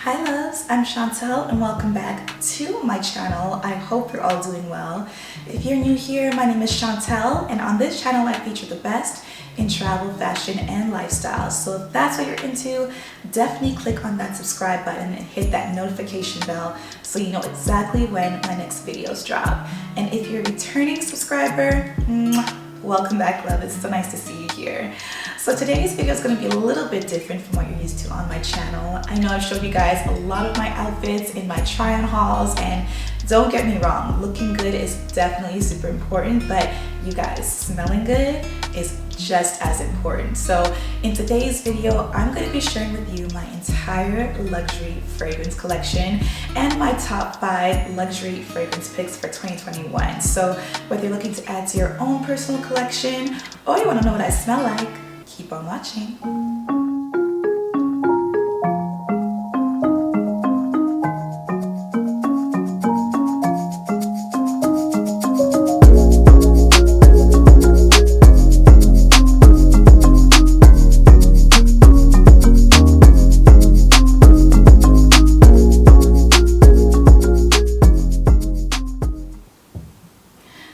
Hi loves, I'm Chantel and welcome back to my channel. I hope you're all doing well. If you're new here, my name is Chantel and on this channel I feature the best in travel, fashion, and lifestyle. So if that's what you're into, definitely click on that subscribe button and hit that notification bell so you know exactly when my next videos drop. And if you're a returning subscriber, welcome back, love. It's so nice to see you here. So today's video is going to be a little bit different from what you're used to on my channel. I know I've showed you guys a lot of my outfits in my try-on hauls, and don't get me wrong, looking good is definitely super important, but you guys, smelling good is just as important. So in today's video, I'm going to be sharing with you my entire luxury fragrance collection and my top 5 luxury fragrance picks for 2021. So whether you're looking to add to your own personal collection or you want to know what I smell like, keep on watching.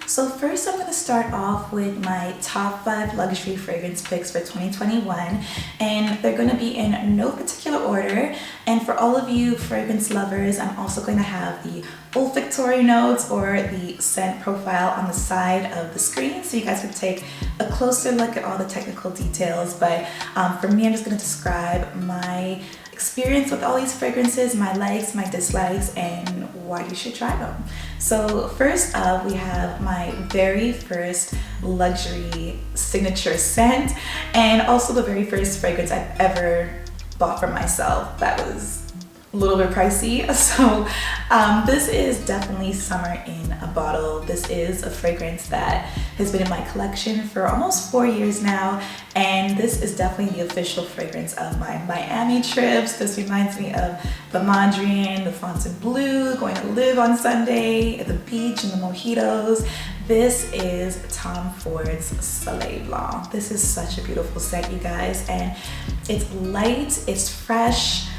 So first I'm going to start off with my top 5 luxury fragrance picks for 2021, and they're going to be in no particular order. And for all of you fragrance lovers, I'm also going to have the olfactory notes or the scent profile on the side of the screen so you guys can take a closer look at all the technical details. But for me, I'm just going to describe my experience with all these fragrances, my likes, my dislikes, and why you should try them. So first up, we have my very first luxury signature scent, and also the very first fragrance I've ever bought for myself that was a little bit pricey. So this is definitely Summer in a Bottle. This is a fragrance that has been in my collection for almost 4 years now, and this is definitely the official fragrance of my Miami trips. This reminds me of the Mondrian, the Fontainebleau, going to live on Sunday at the beach and the mojitos. This is Tom Ford's Soleil Blanc. This is such a beautiful scent, you guys, and it's light, it's fresh,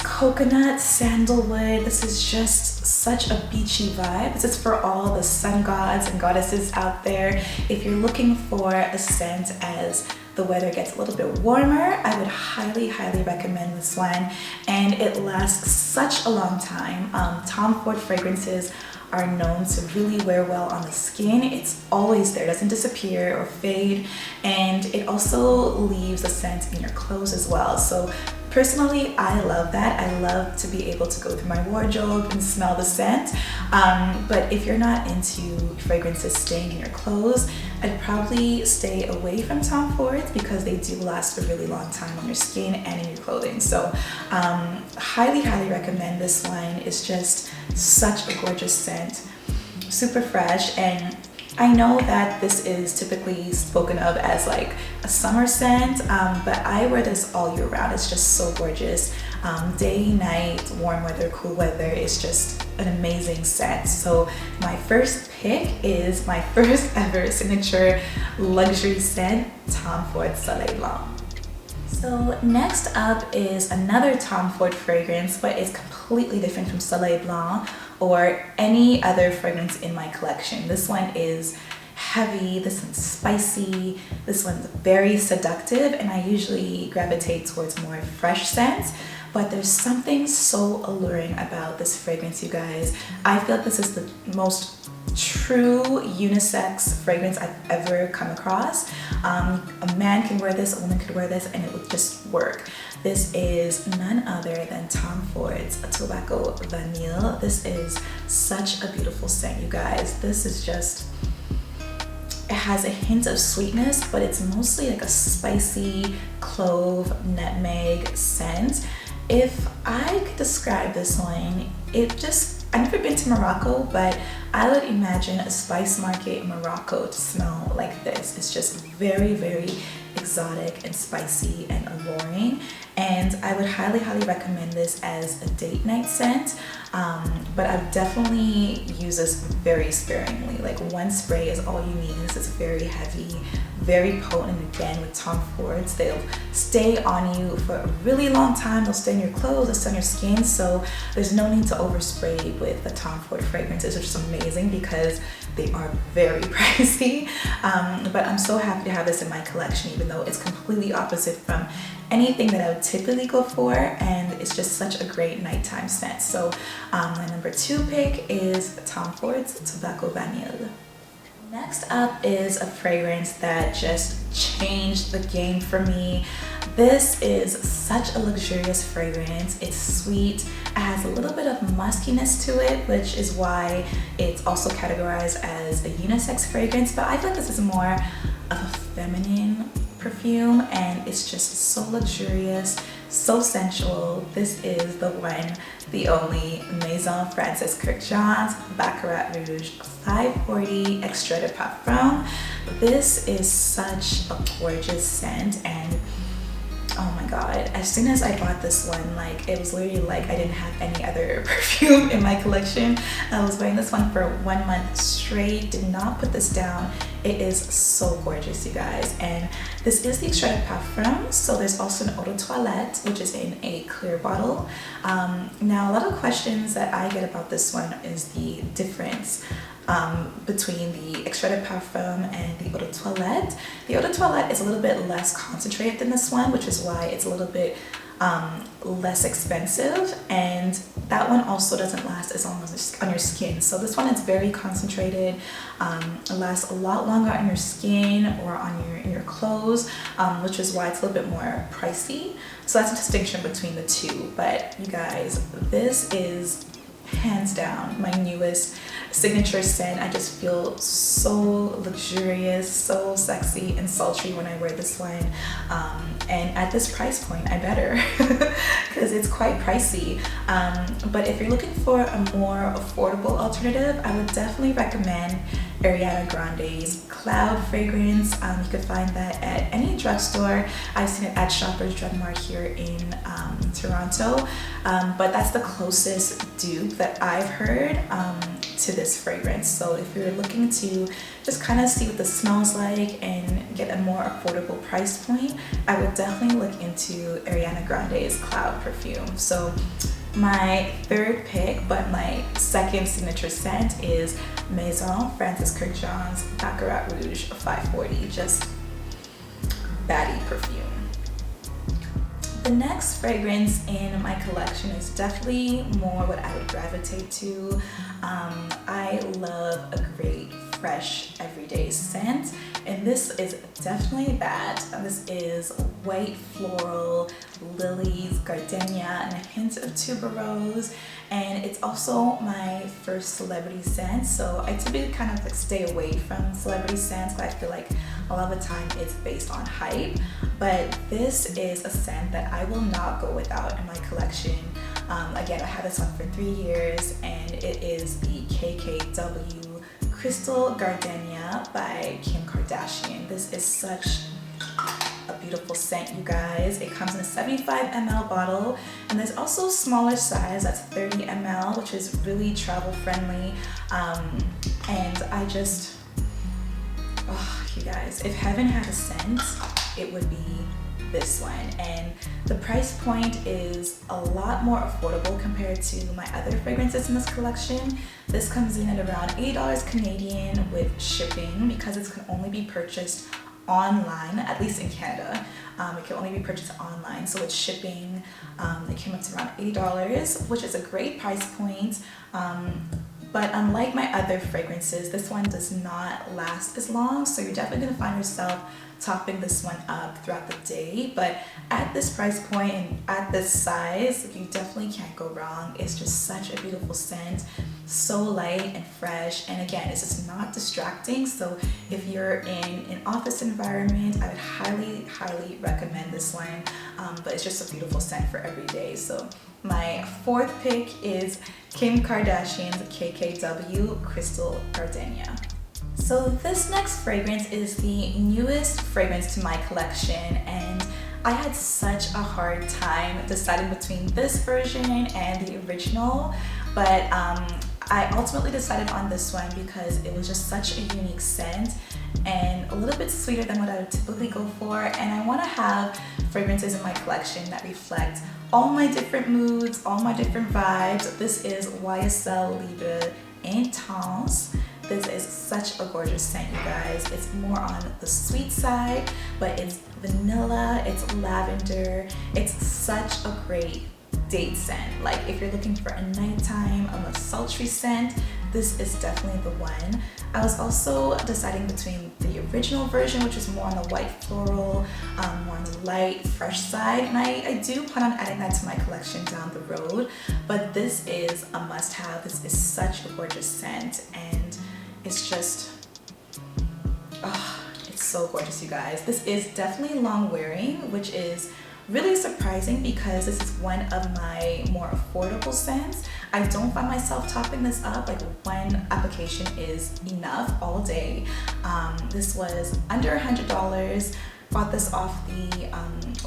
coconut, sandalwood. This is just such a beachy vibe. This is for all the sun gods and goddesses out there. If you're looking for a scent as the weather gets a little bit warmer, I would highly recommend this one, and it lasts such a long time. Tom Ford fragrances are known to really wear well on the skin. It's always there, doesn't disappear or fade, and it also leaves a scent in your clothes as well. So personally, I love that. I love to be able to go through my wardrobe and smell the scent. But if you're not into fragrances staying in your clothes, I'd probably stay away from Tom Ford's because they do last a really long time on your skin and in your clothing. So highly recommend this one. It's just such a gorgeous scent, super fresh, and I know that this is typically spoken of as like a summer scent, but I wear this all year round. It's just so gorgeous. Day, night, warm weather, cool weather, it's just an amazing scent. So my first pick is my first ever signature luxury scent, Tom Ford Soleil Blanc. So next up is another Tom Ford fragrance, but it's completely different from Soleil Blanc or any other fragrance in my collection. This one is heavy, this one's spicy, this one's very seductive, and I usually gravitate towards more fresh scents, but there's something so alluring about this fragrance, you guys. I feel like this is the most true unisex fragrance I've ever come across. A man can wear this, a woman could wear this, and it would just work. This is none other than Tom Ford's Tobacco Vanille. This is such a beautiful scent, you guys. This is just, it has a hint of sweetness, but it's mostly like a spicy clove, nutmeg scent. If I could describe this one, I've never been to Morocco, but I would imagine a spice market in Morocco to smell like this. It's just very exotic and spicy and alluring, and I would highly recommend this as a date night scent, but I would definitely use this very sparingly. Like 1 spray is all you need. This is very heavy, very potent. Again, with Tom Fords, they'll stay on you for a really long time. They'll stay on your clothes, they'll stay on your skin, so there's no need to overspray with the Tom Ford fragrances, which is amazing because they are very pricey. But I'm so happy to have this in my collection, even though it's completely opposite from anything that I would typically go for, and it's just such a great nighttime scent. So my number 2 pick is Tom Ford's Tobacco Vanille. Next up is a fragrance that just changed the game for me. This is such a luxurious fragrance. It's sweet, it has a little bit of muskiness to it, which is why it's also categorized as a unisex fragrance, but I feel like this is more of a feminine perfume, and it's just so luxurious, so sensual. This is the one, the only Maison Kurkdjian's Baccarat Rouge 540 Extrait de Parfum. This is such a gorgeous scent, and oh my god, as soon as I bought this one, like, it was literally like I didn't have any other perfume in my collection. I was wearing this one for 1 month straight, did not put this down. It is so gorgeous, you guys. And this is the Extrait de Parfum, so there's also an eau de toilette, which is in a clear bottle. Now, a lot of questions that I get about this one is the difference between the Extrait de Parfum and the eau de toilette. The eau de toilette is a little bit less concentrated than this one, which is why it's a little bit less expensive, and that one also doesn't last as long as on your skin. So this one is very concentrated, it lasts a lot longer on your skin or on your clothes, which is why it's a little bit more pricey. So that's a distinction between the two. But you guys, this is hands down my newest signature scent. I just feel so luxurious, so sexy and sultry when I wear this one, and at this price point I better, because it's quite pricey. But if you're looking for a more affordable alternative, I would definitely recommend Ariana Grande's Cloud fragrance. You could find that at any drugstore. I've seen it at Shoppers Drug Mart here in Toronto, but that's the closest dupe that I've heard to this fragrance. So if you're looking to just kind of see what this smells like and get a more affordable price point, I would definitely look into Ariana Grande's Cloud perfume. So my 3rd pick, but my 2nd signature scent, is Maison Kurkdjian's Baccarat Rouge 540, just baddie perfume. The next fragrance in my collection is definitely more what I would gravitate to. I love a great, fresh, everyday scent, and this is definitely that. This is white floral, lilies, gardenia, and a hint of tuberose, and it's also my first celebrity scent. So I typically kind of like stay away from celebrity scents, but I feel like a lot of the time it's based on hype. But this is a scent that I will not go without in my collection. Again, I had this one for 3 years, and it is the KKW Crystal Gardenia by Kim Kardashian. This is such a beautiful scent, you guys. It comes in a 75 ml bottle, and there's also a smaller size that's 30 ml, which is really travel friendly. And I just, oh, you guys, if heaven had a scent, it would be this one. And the price point is a lot more affordable compared to my other fragrances in this collection. This comes in at around $8 Canadian with shipping, because it can only be purchased online, at least in Canada. It can only be purchased online, so with shipping, it came up to around $8, which is a great price point. But unlike my other fragrances, this one does not last as long, so you're definitely gonna find yourself topping this one up throughout the day. But at this price point and at this size, you definitely can't go wrong. It's just such a beautiful scent, so light and fresh, and again, it's just not distracting. So if you're in an office environment, I would highly recommend this one. But it's just a beautiful scent for every day. So my 4th pick is Kim Kardashian's KKW Crystal Gardenia. So this next fragrance is the newest fragrance to my collection, and I had such a hard time deciding between this version and the original, but I ultimately decided on this one because it was just such a unique scent. and a little bit sweeter than what I would typically go for. And I want to have fragrances in my collection that reflect all my different moods, all my different vibes. This is YSL Libre Intense. This is such a gorgeous scent, you guys. It's more on the sweet side, but it's vanilla, it's lavender. It's such a great date scent. Like if you're looking for a nighttime, a sultry scent, this is definitely the one. I was also deciding between the original version, which is more on the white floral, more on the light, fresh side, and I do plan on adding that to my collection down the road, but this is a must-have. This is such a gorgeous scent, and it's just, oh, it's so gorgeous, you guys. This is definitely long wearing, which is really surprising because this is one of my more affordable scents. I don't find myself topping this up. Like one application is enough all day. This was under $100. Bought this off the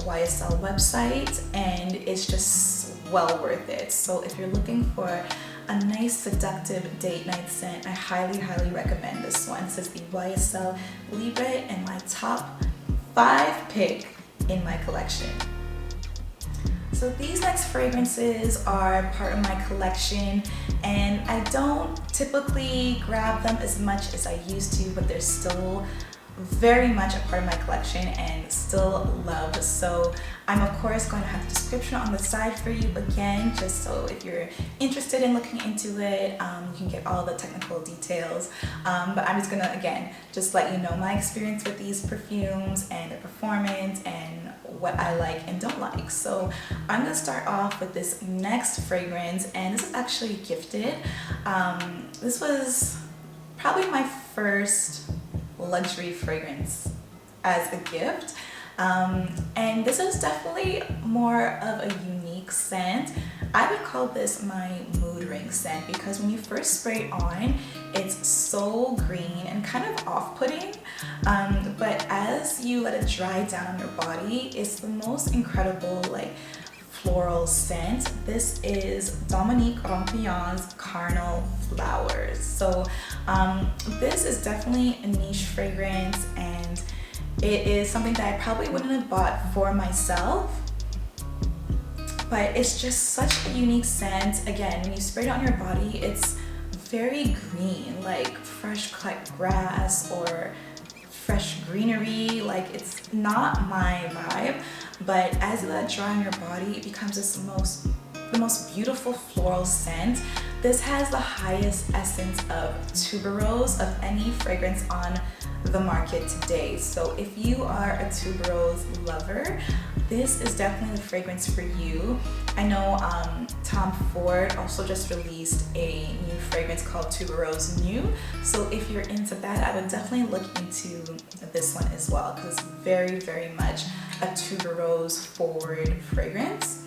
YSL website, and it's just well worth it. So if you're looking for a nice seductive date night scent, I highly recommend this one. This is the YSL Libre and my top 5 pick in my collection. So these next fragrances are part of my collection, and I don't typically grab them as much as I used to, but they're still very much a part of my collection and still loved. So I'm of course going to have the description on the side for you again, just so if you're interested in looking into it, you can get all the technical details. But I'm just gonna again just let you know my experience with these perfumes and their performance and what I like and don't like. So I'm gonna start off with this next fragrance, and this is actually gifted. This was probably my first luxury fragrance as a gift, and this is definitely more of a unique scent. I would call this my mood ring scent because when you first spray it on, it's so green and kind of off-putting, but as you let it dry down on your body, it's the most incredible like floral scent. This is Dominic Rompion's Carnal Flowers. So this is definitely a niche fragrance, and it is something that I probably wouldn't have bought for myself, but it's just such a unique scent. Again, when you spray it on your body, it's very green, like fresh cut grass or fresh greenery. Like it's not my vibe, but as you let it dry on your body, it becomes the most beautiful floral scent. This has the highest essence of tuberose of any fragrance on the market today. So if you are a tuberose lover, this is definitely the fragrance for you. I know Tom Ford also just released a new fragrance called Tuberose New. So if you're into that, I would definitely look into this one as well, because it's very much a tuberose forward fragrance.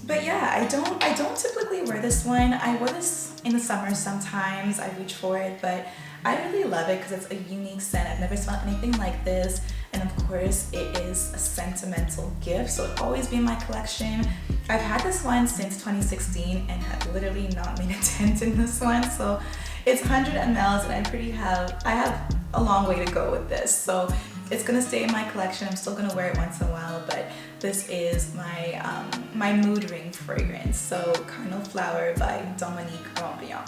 But yeah, I don't typically wear this one. I wear this in the summer sometimes. I reach for it, but I really love it because it's a unique scent. I've never smelled anything like this, and of course it is a sentimental gift, so it'll always be in my collection. I've had this one since 2016 and have literally not made a dent in this one. So it's 100 mLs, and I have a long way to go with this. So it's gonna stay in my collection. I'm still gonna wear it once in a while, but this is my my mood ring fragrance. So Carnal Flower by Dominic Rompion.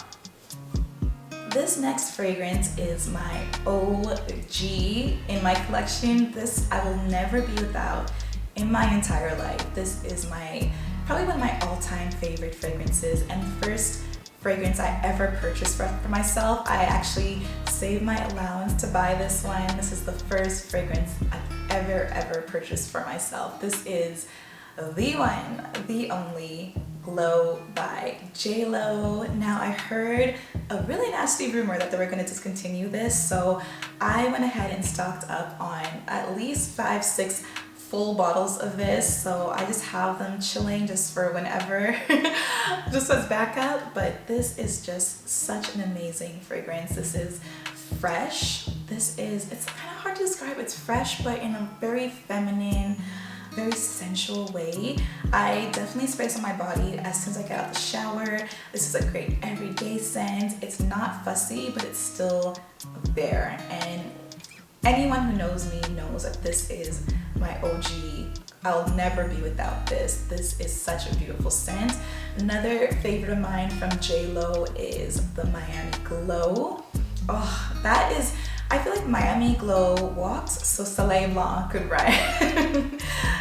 This next fragrance is my OG in my collection. This I will never be without in my entire life. This is probably one of my all-time favorite fragrances, and the first fragrance I ever purchased for myself. I actually saved my allowance to buy this one. This is the first fragrance I've ever purchased for myself. This is the one, the only Glow by J.Lo. Now I heard a really nasty rumor that they were going to discontinue this, so I went ahead and stocked up on at least 5-6 full bottles of this, so I just have them chilling just for whenever, just as backup. But this is just such an amazing fragrance. This is fresh. It's kind of hard to describe. It's fresh, but in a very feminine, very sensual way. I definitely spray this on my body as soon as I get out the shower. This is a great everyday scent. It's not fussy, but it's still there, and anyone who knows me knows that this is my OG. I'll never be without this. This is such a beautiful scent. Another favorite of mine from J.Lo is the Miami Glow. Oh, that is, I feel like Miami Glow walks, so Soleil Blanc could ride.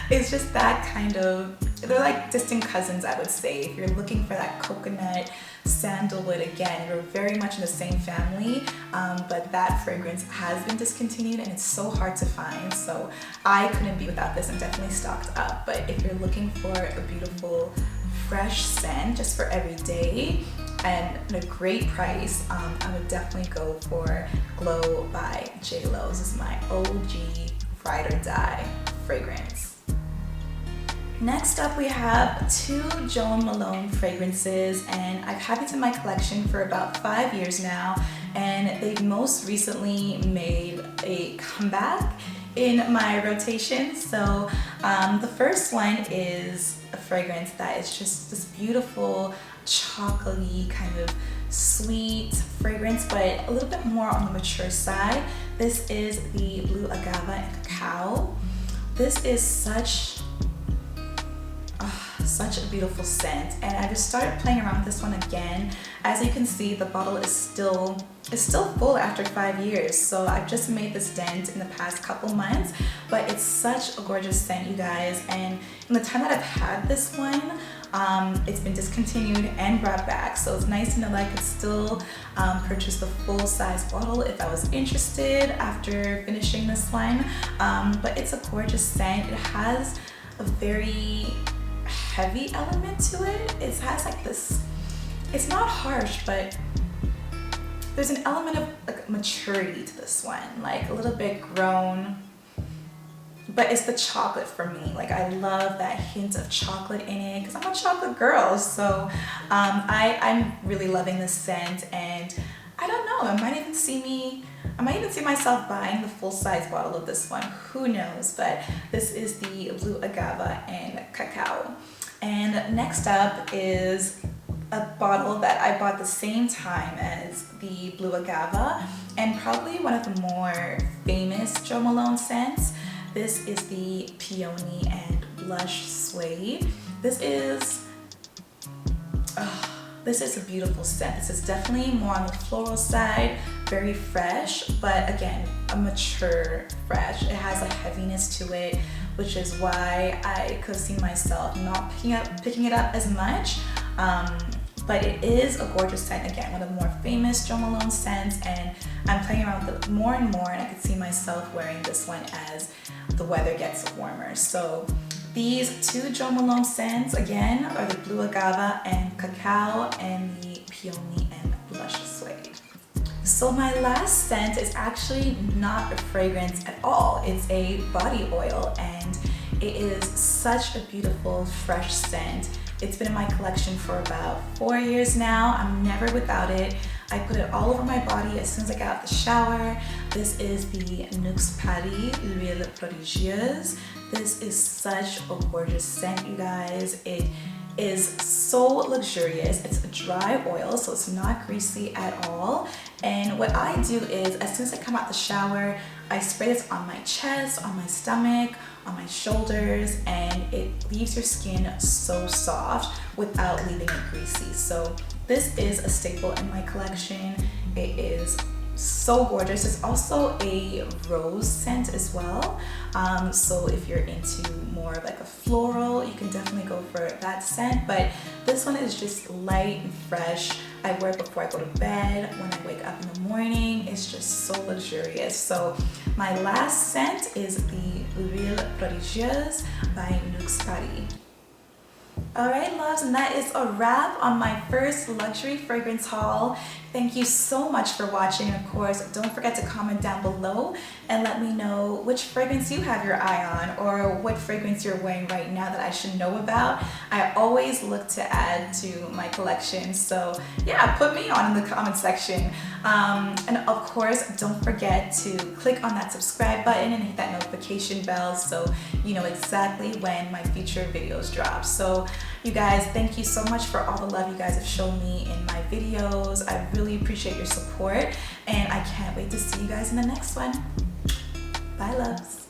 It's just that kind of, they're like distant cousins, I would say. If you're looking for that coconut, sandalwood, again, you're very much in the same family, but that fragrance has been discontinued and it's so hard to find, so I couldn't be without this. I'm definitely stocked up. But if you're looking for a beautiful fresh scent just for every day and at a great price, I would definitely go for Glow by J.Lo. This is my OG ride or die fragrance. Next up, we have two Jo Malone fragrances, and I've had these in my collection for about 5 years now, and they've most recently made a comeback in my rotation. So the first one is a fragrance that is just this beautiful chocolatey kind of sweet fragrance, but a little bit more on the mature side. This is the Blue Agave and Cacao. This is such a beautiful scent, and I just started playing around with this one again. As you can see, the bottle is still full after 5 years, so I've just made this dent in the past couple months, but it's such a gorgeous scent, you guys. And in the time that I've had this one, it's been discontinued and brought back, so it's nice to know that I could still purchase the full-size bottle if I was interested after finishing this one. But it's a gorgeous scent. It has a very heavy element to it. It has like this, it's not harsh, but there's an element of like maturity to this one, like a little bit grown, but it's the chocolate for me. Like, I love that hint of chocolate in it because I'm a chocolate girl. So I'm really loving this scent, and I don't know, I might even see myself buying the full-size bottle of this one. Who knows? But this is the Blue Agave and Cacao. And next up is a bottle that I bought the same time as the Blue Agave, and probably one of the more famous Jo Malone scents. This is the Peony and Blush Suede. This is a beautiful scent. This is definitely more on the floral side, very fresh, but again, a mature fresh. It has a heaviness to it, which is why I could see myself not picking it up as much. But it is a gorgeous scent. Again, one of the more famous Jo Malone scents, and I'm playing around with it more and more, and I could see myself wearing this one as the weather gets warmer. So these two Jo Malone scents, again, are the Blue Agave and Cacao and the Peony and Blush Suede. So my last scent is actually not a fragrance at all. It's a body oil, and it is such a beautiful, fresh scent. It's been in my collection for about 4 years now. I'm never without it. I put it all over my body as soon as I get out the shower. This is the Nuxe Paris L'Huile Prodigieuse. This is such a gorgeous scent, you guys. It is so luxurious. It's a dry oil, so it's not greasy at all. And what I do is, as soon as I come out the shower, I spray this on my chest, on my stomach, on my shoulders, and it leaves your skin so soft without leaving it greasy. So this is a staple in my collection. It is so gorgeous. It's also a rose scent as well. So if you're into more of like a floral, you can definitely go for that scent. But this one is just light and fresh. I wear it before I go to bed, when I wake up in the morning. It's just so luxurious. So my last scent is the L'Huile Prodigieuse by Nuxe Paris. Alright loves, and that is a wrap on my first luxury fragrance haul. Thank you so much for watching, and of course don't forget to comment down below and let me know which fragrance you have your eye on, or what fragrance you're wearing right now that I should know about. I always look to add to my collection, so yeah, put me on in the comment section. And of course don't forget to click on that subscribe button and hit that notification bell so you know exactly when my future videos drop. So you guys, thank you so much for all the love you guys have shown me in my videos. I really appreciate your support, and I can't wait to see you guys in the next one. Bye, loves.